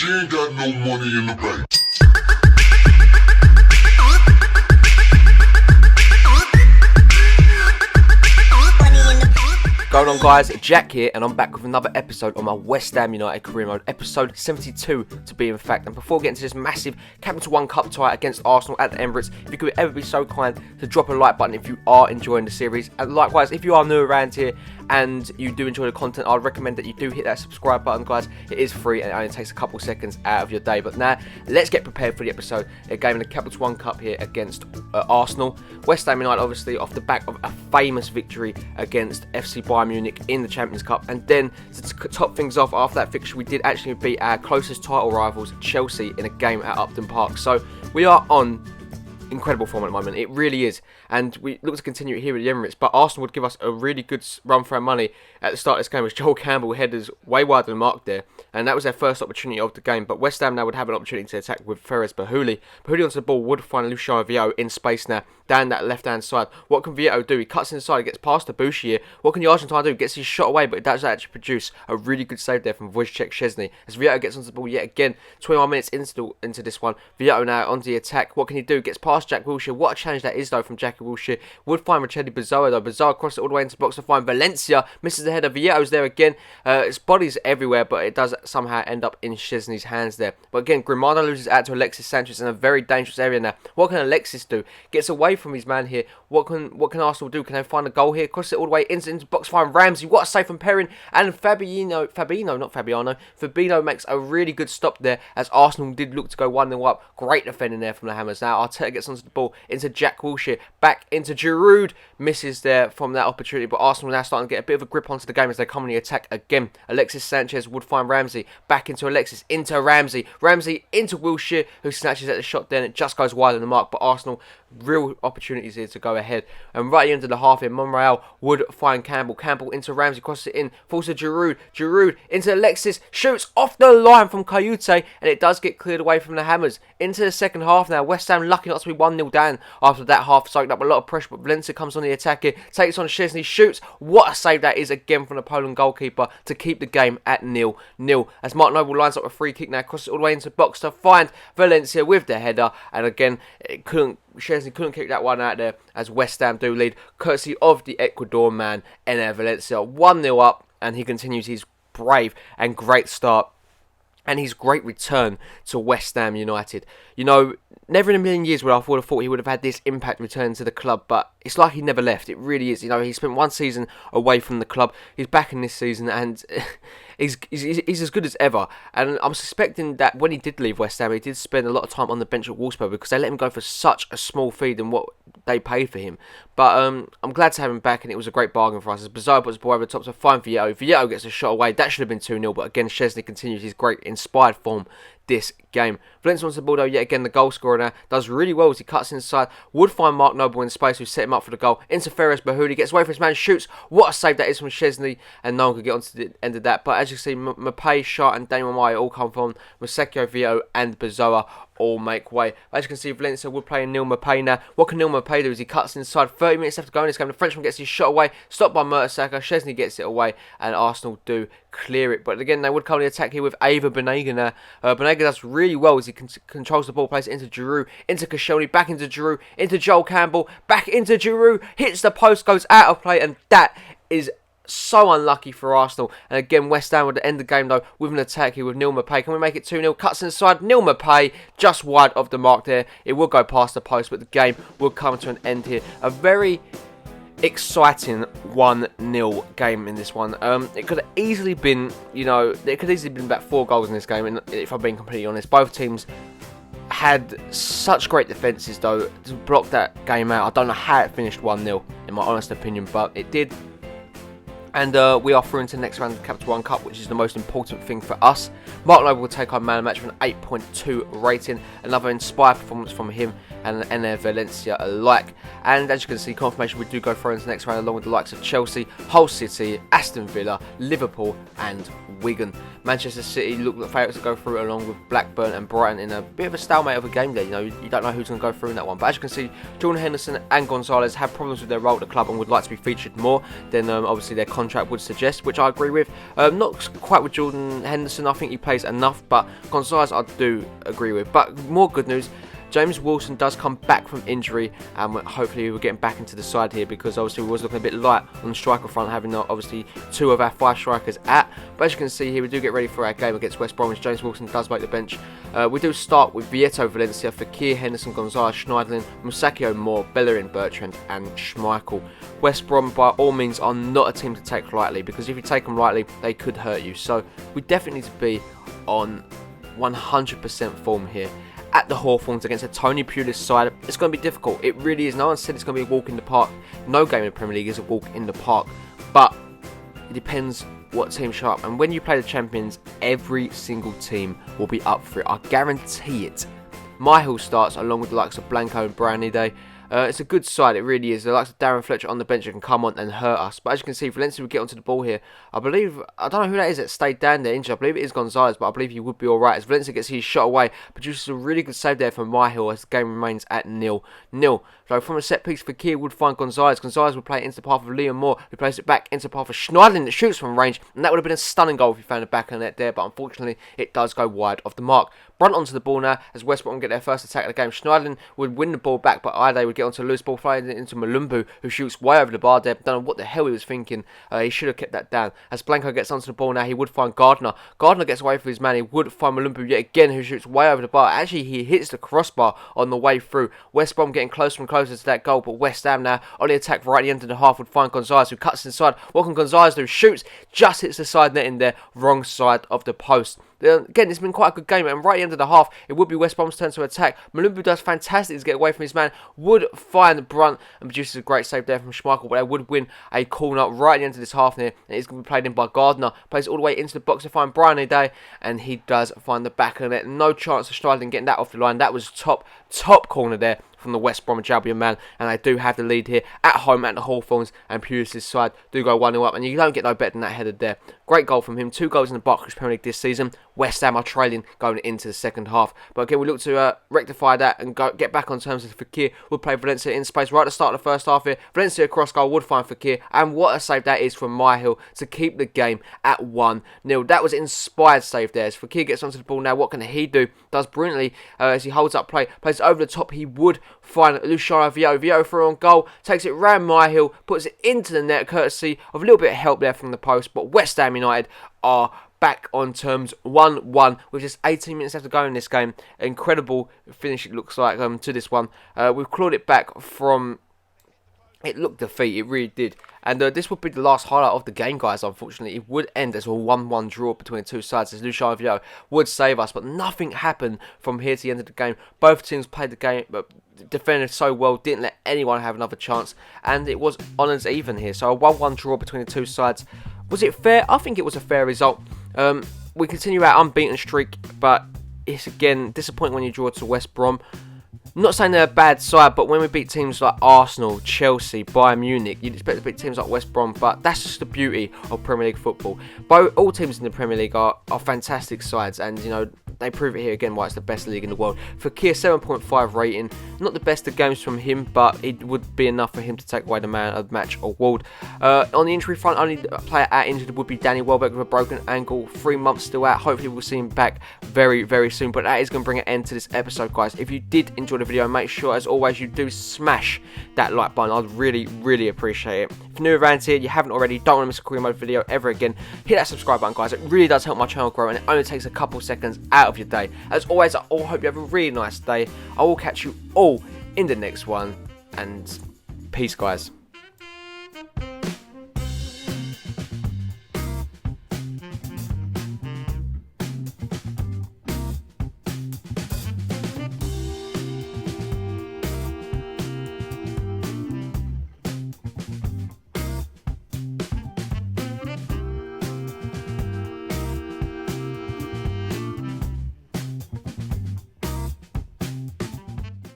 She ain't got no money in the bank. Going on, guys, Jack here, and I'm back with another episode on my West Ham United career mode, episode 72 to be in fact. And before getting to this massive Capital One Cup tie against Arsenal at the Emirates, if you could ever be so kind to drop a like button if you are enjoying the series, and likewise if you are new around here and you do enjoy the content, I'd recommend that you do hit that subscribe button, guys. It is free and it only takes a couple seconds out of your day. But now let's get prepared for the episode. A game in the Capital One Cup here against Arsenal. West Ham United obviously off the back of a famous victory against FC Bayern Munich in the Champions Cup, and then to top things off, after that fixture we did actually beat our closest title rivals Chelsea in a game at Upton Park. So we are on incredible form at the moment, it really is, and we look to continue it here at the Emirates. But Arsenal would give us a really good run for our money at the start of this game as Joel Campbell headers way wide of the mark there, and that was their first opportunity of the game. But West Ham now would have an opportunity to attack with Fifa. Bahuli onto the ball would find Luciano Vieto in space now down that left hand side. What can Vieto do? He cuts inside, he gets past the Bouchier. What can the Argentine do? Gets his shot away, but it does actually produce a really good save there from Wojciech Szczesny as Vieto gets onto the ball yet again. 21 minutes into this one. Vieto now onto the attack. What can he do? Gets past Jack Wilshere. What a challenge that is though from Jack Wilshere. Would find Richelli Bazzoa though. Bazzoa crosses it all the way into the box to find Valencia. Misses the header. Vieto's there again. His body's everywhere, but it does somehow end up in Szczesny's hands there. But again, Grimado loses out to Alexis Sanchez in a very dangerous area now. What can Alexis do? Gets away from his man here. What can Arsenal do? Can they find a goal here? Cross it all the way into the box, find Ramsey. What a save from Perrin, and Fabinho makes a really good stop there as Arsenal did look to go 1-0 up. Great defending there from the Hammers. Now Arteta gets onto the ball into Jack Wilshere, back into Giroud, misses there from that opportunity, but Arsenal now starting to get a bit of a grip onto the game as they come on the attack again. Alexis Sanchez would find Ramsey, back into Alexis, into Ramsey into Wilshere, who snatches at the shot there, and it just goes wide of the mark. But Arsenal real opportunities here to go ahead, and right at the end of the half here, Monreal would find Campbell into Ramsey, crosses it in, falls to Giroud into Alexis, shoots off the line from Kayute, and it does get cleared away from the Hammers. Into the second half now, West Ham lucky not to be 1-0 down after that half, soaked up a lot of pressure, but Valencia comes on the attack here, takes on Szczesny, shoots. What a save that is again from the Poland goalkeeper to keep the game at 0-0 as Mark Noble lines up a free kick now, crosses it all the way into the box to find Valencia with the header, and again Szczesny couldn't kick that one out there as West Ham do lead courtesy of the Ecuador man Ener Valencia. 1-0 up, and he continues his brave and great start and his great return to West Ham United. You know, never in a million years would I have thought he would have had this impact return to the club, but it's like he never left. It really is. You know, he spent one season away from the club. He's back in this season, and he's as good as ever. And I'm suspecting that when he did leave West Ham, he did spend a lot of time on the bench at Wolfsburg because they let him go for such a small fee than what they paid for him. But I'm glad to have him back, and it was a great bargain for us. As Bazzoa puts the ball over the top to find Vieto. Vieto gets a shot away. That should have been 2-0, but again, Szczesny continues his great inspired form this game. Valencia wants the ball though, yet again the goal scorer now does really well as he cuts inside, would find Mark Noble in space who set him up for the goal, interferes Bahuli, gets away from his man, shoots. What a save that is from Szczesny, and no one could get onto the end of that. But as you see, Maupay, Shart and Damon Maya all come from Musecchio, Vieto and Bazzoa all make way. As you can see, Valencia will play Neil Maupay now. What can Neil Maupay do as he cuts inside, 30 minutes left to go in this game, the Frenchman gets his shot away, stopped by Mertesacker, Szczesny gets it away, and Arsenal do clear it. But again, they would come on the attack here with Ava Banega now. Banega does really well as he controls the ball, plays it into Giroud, into Koscielny, back into Giroud, into Joel Campbell, back into Giroud, hits the post, goes out of play, and that is so unlucky for Arsenal. And again, West Ham would end the game though with an attack here with Neil Maupay. Can we make it 2-0? Cuts inside, Neil Maupay just wide of the mark there. It will go past the post, but the game will come to an end here. A very exciting 1-0 game in this one. It could have easily been, about 4 goals in this game, and if I'm being completely honest, both teams had such great defences though to block that game out. I don't know how it finished 1-0 in my honest opinion, but it did. And we are through into the next round of the Capital One Cup, which is the most important thing for us. Mark Noble will take our man of the match with an 8.2 rating. Another inspired performance from him. and Enner Valencia alike. And as you can see, confirmation we do go through into the next round along with the likes of Chelsea, Hull City, Aston Villa, Liverpool and Wigan. Manchester City look like favourites to go through along with Blackburn and Brighton in a bit of a stalemate of a game there. You know, you don't know who's going to go through in that one. But as you can see, Jordan Henderson and Gonzalez have problems with their role at the club and would like to be featured more than obviously their contract would suggest, which I agree with. Not quite with Jordan Henderson, I think he plays enough, but Gonzalez I do agree with. But more good news, James Wilson does come back from injury, and hopefully we're getting back into the side here, because obviously we was looking a bit light on the striker front, having obviously 2 of our 5 strikers out. But as you can see here, we do get ready for our game against West Bromwich. James Wilson does make the bench. We do start with Vieto, Valencia, Fekir, Henderson, Gonzalez, Schneiderlin, Musacchio, Moore, Bellerin, Bertrand and Schmeichel. West Brom by all means are not a team to take lightly, because if you take them lightly they could hurt you. So we definitely need to be on 100% form here. At the Hawthorns against a Tony Pulis side, it's going to be difficult. It really is. No one said it's going to be a walk in the park. No game in the Premier League is a walk in the park. But it depends what team show up. And when you play the champions, every single team will be up for it. I guarantee it. Myhill starts along with the likes of Blanco and Branide. It's a good side, it really is. The likes of Darren Fletcher on the bench that can come on and hurt us. But as you can see, Valencia will get onto the ball here. I don't know who that is that stayed down there injured. I believe it is Gonzalez, but I believe he would be alright. As Valencia gets his shot away, produces a really good save there from Myhill as the game remains at 0-0. So from a set piece, Fekir would find Gonzalez. Gonzalez would play it into the path of Liam Moore, who plays it back into the path of Schneiderlin that shoots from range. And that would have been a stunning goal if he found the back of the net there, but unfortunately it does go wide of the mark. Brunt onto the ball now as West Brom get their first attack of the game. Schneiderlin would win the ball back, but Ide would get onto a loose ball, flying it into Malumbu, who shoots way over the bar there. Don't know what the hell he was thinking. He should have kept that down. As Blanco gets onto the ball now, he would find Gardner. Gardner gets away from his man. He would find Malumbu yet again, who shoots way over the bar. Actually, he hits the crossbar on the way through. West Brom getting closer and closer to that goal, but West Ham now on the attack right at the end of the half would find Gonzalez, who cuts inside. What can Gonzalez do? Shoots, just hits the side net in there, wrong side of the post. Again, it's been quite a good game, and right at the end of the half, it would be West Brom's turn to attack. Malumbu does fantastic to get away from his man, would find Brunt, and produces a great save there from Schmeichel, but they would win a corner right at the end of this half here, and it's going to be played in by Gardner. Plays it all the way into the box to find Brian Day, and he does find the back of the net. No chance of Striking getting that off the line. That was top corner there from the West Bromwich Albion man, and they do have the lead here at home at the Hawthorns, and Pulis' side do go 1-0 up, and you don't get no better than that header there. Great goal from him, 2 goals in the Barclays Premier League this season. West Ham are trailing going into the second half, but again we look to rectify that and get back on terms with Fekir. We'll play Valencia in space right at the start of the first half here. Valencia cross goal would find Fekir, and what a save that is from Myhill to keep the game at 1-0. That was an inspired save there. As Fekir gets onto the ball now, what can he do? Does brilliantly as he holds up play, plays it over the top. He would find Luciano Vieto. Vieto through on goal, takes it round Myhill, puts it into the net courtesy of a little bit of help there from the post, but West Ham United are back on terms 1-1 with just 18 minutes left to go in this game. Incredible finish it looks like to this one. We've clawed it back from... It looked defeat, it really did. And this would be the last highlight of the game, guys, unfortunately. It would end as a 1-1 draw between the two sides, as Luciano Vieto would save us. But nothing happened from here to the end of the game. Both teams played the game, but defended so well, didn't let anyone have another chance. And it was honours even here. So a 1-1 draw between the two sides. Was it fair? I think it was a fair result. We continue our unbeaten streak, but it's again disappointing when you draw to West Brom. Not saying they're a bad side, but when we beat teams like Arsenal, Chelsea, Bayern Munich, you'd expect to beat teams like West Brom, but that's just the beauty of Premier League football. All teams in the Premier League are fantastic sides, and you know they prove it here again why it's the best league in the world. Fekir 7.5 rating, not the best of games from him, but it would be enough for him to take away the man of the match award. On the injury front, only player out injured would be Danny Welbeck with a broken ankle, 3 months still out. Hopefully we'll see him back very, very soon, but that is going to bring an end to this episode, guys. If you did enjoy the video, make sure as always you do smash that like button. I'd really appreciate it. If you're new around here, you haven't already, don't want to miss a career mode video ever again, hit that subscribe button, guys. It really does help my channel grow, and it only takes a couple seconds out of your day. As always, I all hope you have a really nice day. I will catch you all in the next one, and peace, guys.